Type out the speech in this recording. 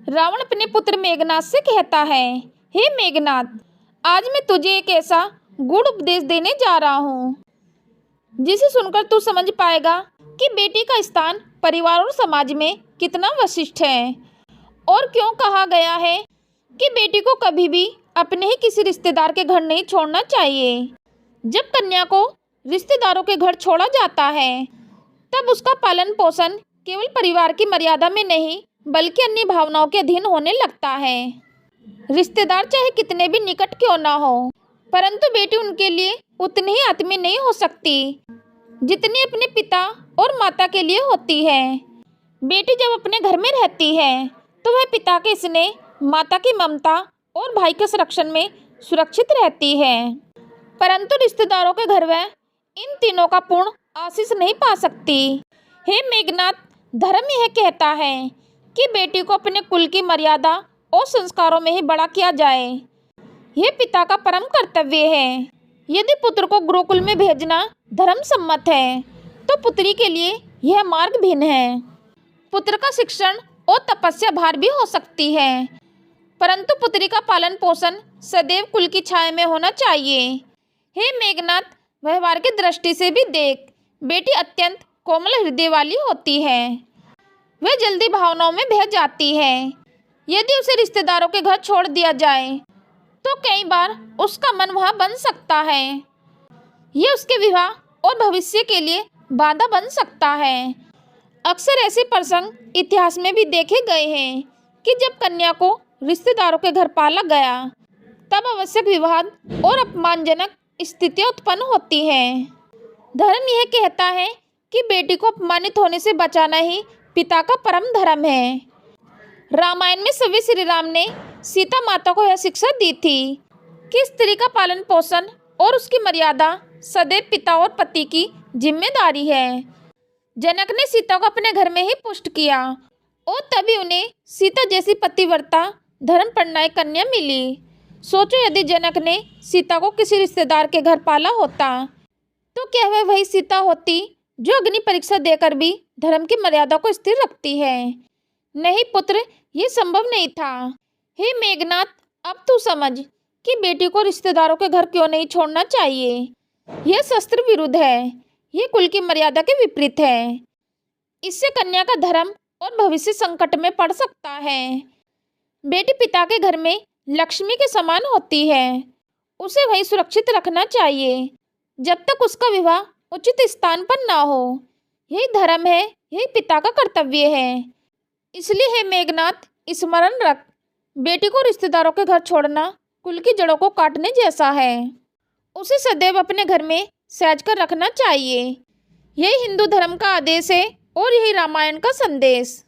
रावण अपने पुत्र मेघनाद से कहता है, हे मेघनाद, आज मैं तुझे एक ऐसा गूढ़ उपदेश देने जा रहा हूँ जिसे सुनकर तू समझ पाएगा कि बेटी का स्थान परिवार और समाज में कितना विशिष्ट है और क्यों कहा गया है कि बेटी को कभी भी अपने ही किसी रिश्तेदार के घर नहीं छोड़ना चाहिए। जब कन्या को रिश्तेदारों के घर छोड़ा जाता है तब उसका पालन पोषण केवल परिवार की मर्यादा में नहीं बल्कि अन्य भावनाओं के अधीन होने लगता है। रिश्तेदार चाहे कितने भी निकट क्यों ना हो, परंतु बेटी उनके लिए उतनी ही आत्मीय नहीं हो सकती जितनी अपने पिता और माता के लिए होती है। बेटी जब अपने घर में रहती है तो वह पिता के स्नेह, माता की ममता और भाई के संरक्षण में सुरक्षित रहती है, परंतु रिश्तेदारों के घर वह इन तीनों का पूर्ण आशीष नहीं पा सकती। हे मेघनाद, धर्म यह कहता है कि बेटी को अपने कुल की मर्यादा और संस्कारों में ही बड़ा किया जाए। यह पिता का परम कर्तव्य है। यदि पुत्र को गुरुकुल में भेजना धर्म सम्मत है तो पुत्री के लिए यह मार्ग भिन्न है। पुत्र का शिक्षण और तपस्या भार भी हो सकती है, परंतु पुत्री का पालन पोषण सदैव कुल की छाया में होना चाहिए। हे मेघनाद, व्यवहार की दृष्टि से भी देख, बेटी अत्यंत कोमल हृदय वाली होती है। वह जल्दी भावनाओं में बह जाती है। यदि उसे रिश्तेदारों के घर छोड़ दिया जाए तो कई बार उसका मन वहाँ बन सकता है। यह उसके विवाह और भविष्य के लिए बाधा बन सकता है। अक्सर ऐसे प्रसंग इतिहास में भी देखे गए हैं कि जब कन्या को रिश्तेदारों के घर पाला गया तब आवश्यक विवाद और अपमानजनक स्थितियां उत्पन्न होती हैं। धर्म यह कहता है कि बेटी को अपमानित होने से बचाना ही पिता का परम धर्म है। रामायण में सभी श्री राम ने सीता माता को यह शिक्षा दी थी कि स्त्री का पालन पोषण और उसकी मर्यादा सदैव पिता और पति की जिम्मेदारी है। जनक ने सीता को अपने घर में ही पुष्ट किया और तभी उन्हें सीता जैसी पतिव्रता धर्म परायण कन्या मिली। सोचो, यदि जनक ने सीता को किसी रिश्तेदार के घर पाला होता तो क्या वह वही सीता होती जो अग्नि परीक्षा देकर भी धर्म की मर्यादा को स्थिर रखती है? नहीं पुत्र, ये संभव नहीं था। हे मेघनाद, अब तू समझ कि बेटी को रिश्तेदारों के घर क्यों नहीं छोड़ना चाहिए। यह शास्त्र विरुद्ध है, यह कुल की मर्यादा के विपरीत है। इससे कन्या का धर्म और भविष्य संकट में पड़ सकता है। बेटी पिता के घर में लक्ष्मी के समान होती है। उसे वही सुरक्षित रखना चाहिए जब तक उसका विवाह उचित स्थान पर ना हो। यही धर्म है, यही पिता का कर्तव्य है। इसलिए हे मेघनाद, स्मरण रख, बेटी को रिश्तेदारों के घर छोड़ना कुल की जड़ों को काटने जैसा है। उसे सदैव अपने घर में सहज कर रखना चाहिए। यही हिंदू धर्म का आदेश है और यही रामायण का संदेश।